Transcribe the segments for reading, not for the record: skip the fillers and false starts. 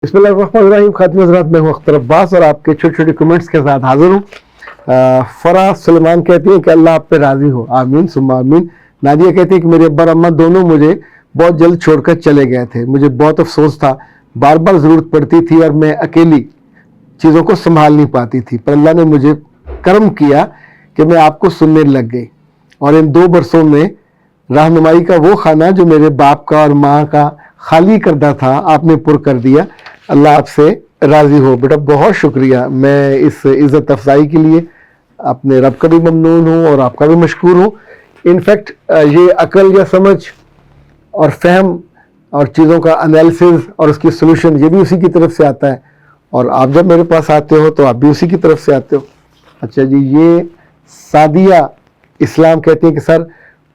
बिस्मिल्लाहिर्रहमानिर्रहीम। खातिन हज़रात, मैं हूँ अख्तर अब्बास और आपके छोटे छोटे कमेंट्स के साथ हाजिर हूँ। फराह सुलेमान कहती हैं कि अल्लाह आप पे राज़ी हो, आमीन सुम्मा आमीन। नादिया कहती है कि मेरे अब्बा और अम्मा दोनों मुझे बहुत जल्द छोड़कर चले गए थे, मुझे बहुत अफसोस था, बार बार ज़रूरत पड़ती थी और मैं अकेली चीज़ों को संभाल नहीं पाती थी, पर अल्लाह ने मुझे करम किया कि मैं आपको सुनने लग गई और इन 2 बरसों में रहनुमाई का वो खाना जो मेरे बाप का और माँ का खाली करदा था, आपने पुर कर दिया। अल्लाह आपसे राज़ी हो। बेटा बहुत शुक्रिया, मैं इस इज़्ज़त अफजाई के लिए अपने रब का भी ममनून हूँ और आपका भी मशकूर हूँ। इनफैक्ट ये अकल या समझ और फहम और चीज़ों का एनालिसिस और उसकी सोल्यूशन ये भी उसी की तरफ से आता है, और आप जब मेरे पास आते हो तो आप भी उसी की तरफ से आते हो। अच्छा जी, ये सादिया इस्लाम कहती है कि सर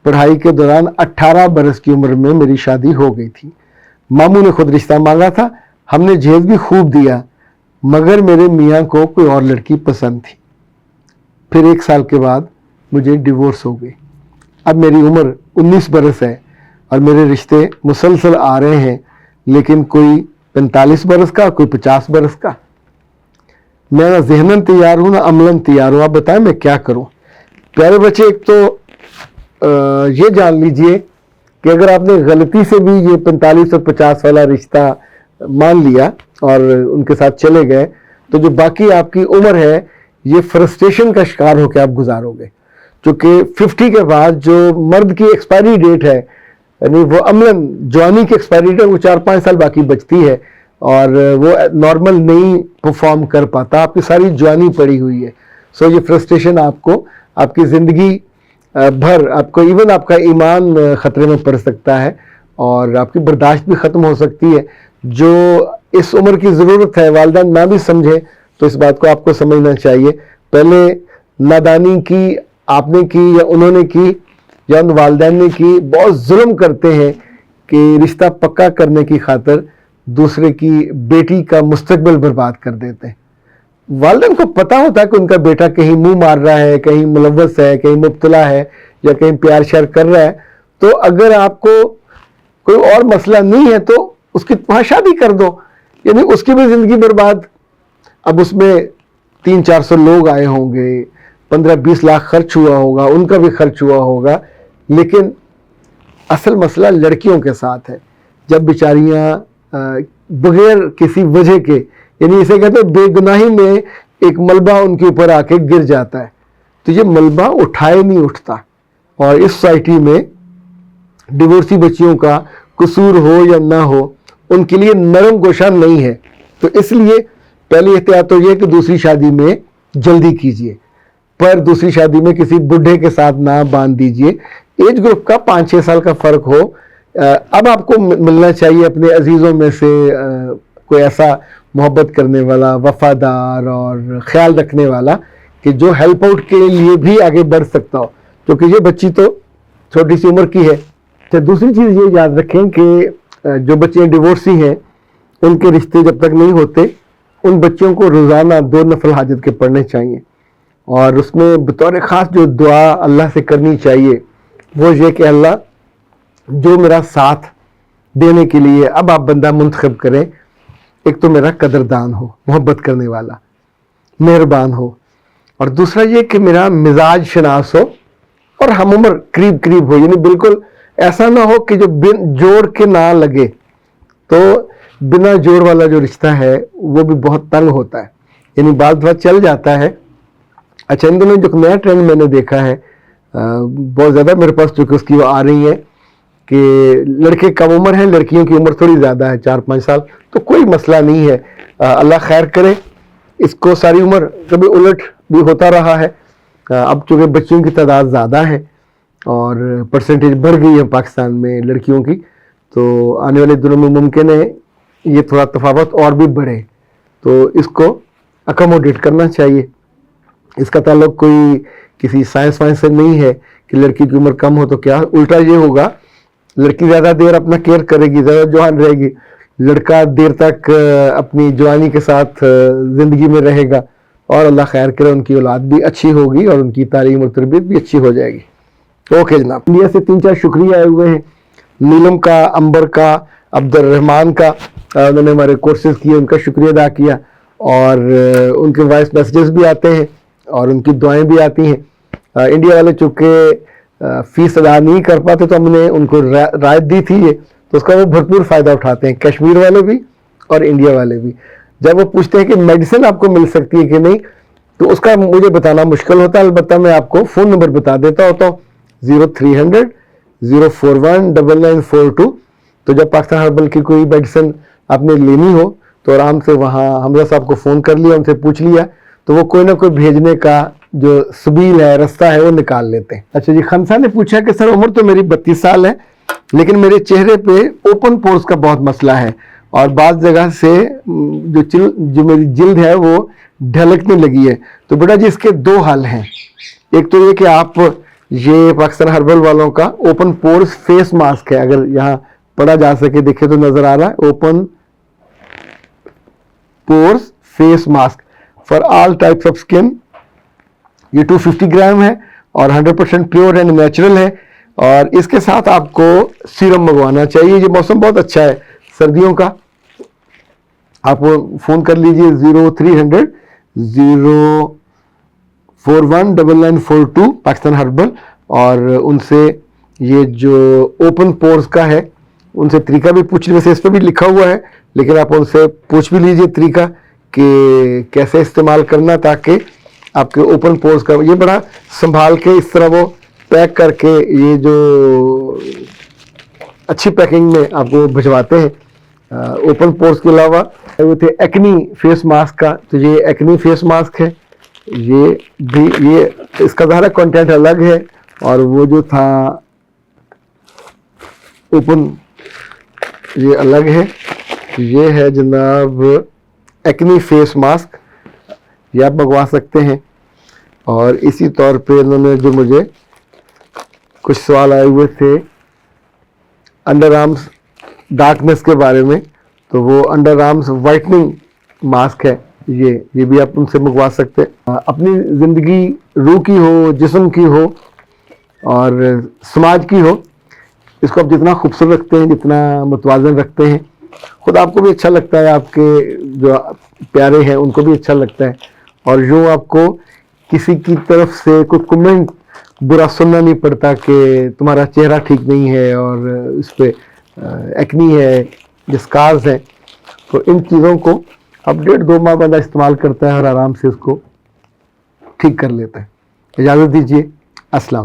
पढ़ाई के दौरान 18 बरस की उम्र में मेरी शादी हो गई थी। मामू ने खुद रिश्ता मांगा था, हमने जहेज भी खूब दिया, मगर मेरे मियाँ को कोई और लड़की पसंद थी। फिर 1 साल के बाद मुझे डिवोर्स हो गई। अब मेरी उम्र 19 बरस है और मेरे रिश्ते मुसलसल आ रहे हैं, लेकिन कोई 45 बरस का, कोई 50 बरस का। मैं ना ज़हनन तैयार हूँ ना अमलन तैयार हूँ, आप बताएं मैं क्या करूँ। प्यारे बच्चे, एक तो ये जान लीजिए कि अगर आपने गलती से भी ये 45 और 50 वाला रिश्ता मान लिया और उनके साथ चले गए, तो जो बाकी आपकी उम्र है ये फ्रस्ट्रेशन का शिकार होकर आप गुजारोगे। क्योंकि 50 के बाद जो मर्द की एक्सपायरी डेट है, यानी वो अमलन जवानी की एक्सपायरी डेट है, वो 4-5 साल बाकी बचती है और वो नॉर्मल नहीं परफॉर्म कर पाता, आपकी सारी जवानी पड़ी हुई है। सो ये फ्रस्ट्रेशन आपको आपकी ज़िंदगी भर, आपको इवन आपका ईमान ख़तरे में पड़ सकता है और आपकी बर्दाश्त भी ख़त्म हो सकती है। जो इस उम्र की ज़रूरत है वालिदैन ना भी समझे तो इस बात को आपको समझना चाहिए। पहले नादानी की आपने की या उन्होंने की या उन वालिदैन ने की, बहुत जुल्म करते हैं कि रिश्ता पक्का करने की खातिर दूसरे की बेटी का मुस्तकबिल बर्बाद कर देते हैं। वालिदैन को पता होता है कि उनका बेटा कहीं मुंह मार रहा है, कहीं मुलव्वस है, कहीं मुब्तला है या कहीं प्यार श्यार कर रहा है, तो अगर आपको कोई और मसला नहीं है तो उसकी वहाँ शादी कर दो, यानी उसकी भी ज़िंदगी बर्बाद। अब उसमें 300-400 लोग आए होंगे, 15-20 लाख खर्च हुआ होगा, उनका भी खर्च हुआ होगा, लेकिन असल मसला लड़कियों के साथ है। जब बेचारियाँ बगैर किसी वजह के, यानी इसे कहते हैं बेगुनाही में एक मलबा उनके ऊपर आके गिर जाता है, तो ये मलबा उठाए नहीं उठता। और इस सोसाइटी में डिवोर्सी बच्चियों का कसूर हो या ना हो, उनके लिए नरम गोशा नहीं है। तो इसलिए पहली एहतियात तो ये कि दूसरी शादी में जल्दी कीजिए, पर दूसरी शादी में किसी बुढ़े के साथ ना बांध दीजिए। एज ग्रुप का 5-6 साल का फ़र्क हो। अब आपको मिलना चाहिए अपने अजीज़ों में से कोई ऐसा मोहब्बत करने वाला, वफादार और ख्याल रखने वाला कि जो हेल्प आउट के लिए भी आगे बढ़ सकता हो, क्योंकि ये बच्ची तो छोटी सी उम्र की है। तो दूसरी चीज़ ये याद रखें कि जो बच्चे डिवोर्सी हैं उनके रिश्ते जब तक नहीं होते, उन बच्चों को रोज़ाना 2 नफल हाजत के पढ़ने चाहिए, और उसमें बतौर ख़ास जो दुआ अल्लाह से करनी चाहिए वो ये कि अल्लाह जो मेरा साथ देने के लिए अब आप बंदा मुंतखब करें, एक तो मेरा कदरदान हो, मोहब्बत करने वाला, मेहरबान हो, और दूसरा ये कि मेरा मिजाज शनास हो और हम उम्र करीब करीब हो, यानी बिल्कुल ऐसा ना हो कि जो बिन जोड़ के ना लगे। तो बिना जोड़ वाला जो रिश्ता है वो भी बहुत तंग होता है, यानी बात बात चल जाता है। अच्छा, इन दोनों जो नया ट्रेंड मैंने देखा है बहुत ज़्यादा मेरे पास, चूँकि उसकी वो आ रही है कि लड़के कम उम्र हैं, लड़कियों की उम्र थोड़ी ज़्यादा है, 4-5 साल, तो कोई मसला नहीं है। अल्लाह खैर करे। इसको सारी उम्र कभी उलट भी होता रहा है। अब चूँकि बच्चियों की तादाद ज़्यादा है और परसेंटेज बढ़ गई है पाकिस्तान में लड़कियों की, तो आने वाले दिनों में मुमकिन है ये थोड़ा तफावत और भी बढ़े, तो इसको अकोमोडेट करना चाहिए। इसका ताल्लुक कोई किसी साइंस वाइंस से नहीं है कि लड़की की उम्र कम हो तो क्या, उल्टा ये होगा, लड़की ज़्यादा देर अपना केयर करेगी, ज़्यादा जवान रहेगी, लड़का देर तक अपनी जवानी के साथ ज़िंदगी में रहेगा, और अल्लाह खैर करे उनकी औलाद भी अच्छी होगी और उनकी तालीम और तरबियत भी अच्छी हो जाएगी। ओके जनाब, इंडिया से 3-4 शुक्रिया आए हुए हैं, नीलम का, अंबर का, अब्दुल रहमान का, उन्होंने हमारे कोर्सेज किए, उनका शुक्रिया अदा किया, और उनके वॉइस मैसेजेस भी आते हैं और उनकी दुआएं भी आती हैं। इंडिया वाले चूँकि फीस अदा नहीं कर पाते तो हमने उनको रायत दी थी ये, तो उसका वो भरपूर फ़ायदा उठाते हैं, कश्मीर वाले भी और इंडिया वाले भी। जब वो पूछते हैं कि मेडिसिन आपको मिल सकती है कि नहीं, तो उसका मुझे बताना मुश्किल होता है, अलबत्ता मैं आपको फ़ोन नंबर बता देता होता हूँ 0300 041 9942। तो जब पाकिस्तान हर्बल की कोई मेडिसिन आपने लेनी हो तो आराम से वहाँ हमजा साहब को फ़ोन कर लिया, उनसे पूछ लिया, तो वो कोई ना कोई भेजने का जो सबील है, रास्ता है, वो निकाल लेते हैं। अच्छा जी, खनसा ने पूछा कि सर उम्र तो मेरी 32 साल है, लेकिन मेरे चेहरे पे ओपन पोर्स का बहुत मसला है और बाज़ जगह से जो मेरी जिल्द है वो ढलकने लगी है। तो बेटा जी, इसके दो हल हैं। एक तो ये कि आप ये पाकिस्तान हर्बल वालों का ओपन पोर्स फेस मास्क है, अगर यहाँ पढ़ा जा सके, देखे तो नजर आ रहा है, open pores face mask for all types of skin. ये 250 ग्राम है और 100% प्योर एंड नेचुरल है, और इसके साथ आपको सीरम मंगवाना चाहिए। ये मौसम बहुत अच्छा है सर्दियों का। आप फोन कर लीजिए 0300 041 9942 पाकिस्तान हर्बल, और उनसे ये जो ओपन पोर्स का है उनसे तरीका भी पूछ लीजिए। वैसे इस पर भी लिखा हुआ है, लेकिन आप उनसे पूछ भी लीजिए तरीका कि कैसे इस्तेमाल करना, ताकि आपके ओपन पोर्स का ये बड़ा संभाल के इस तरह वो पैक करके, ये जो अच्छी पैकिंग में आपको भिजवाते हैं। ओपन पोर्स के अलावा वो थे एक्नी फेस मास्क का, तो ये एक्नी फेस मास्क है, ये भी, ये इसका सारा कंटेंट अलग है, और वो जो था ओपन ये अलग है। ये है जनाब एक्नी फेस मास्क, ये आप मंगवा सकते हैं। और इसी तौर पे इन्होंने जो मुझे कुछ सवाल आए हुए थे अंडर आर्म्स डार्कनेस के बारे में, तो वो अंडर आर्म्स वाइटनिंग मास्क है, ये भी आप उनसे मंगवा सकते हैं। अपनी ज़िंदगी रूह की हो, जिस्म की हो और समाज की हो, इसको आप जितना खूबसूरत रखते हैं, जितना मुतवाज़न रखते हैं, खुद आपको भी अच्छा लगता है, आपके जो प्यारे हैं उनको भी अच्छा लगता है, और यूँ आपको किसी की तरफ से कोई कमेंट बुरा सुनना नहीं पड़ता कि तुम्हारा चेहरा ठीक नहीं है और इस पे एक्नी है, स्कार्स हैं। तो इन चीज़ों को अब 1.5-2 माह बंदा इस्तेमाल करता है और आराम से उसको ठीक कर लेता है। इजाज़त दीजिए, अस्सलाम।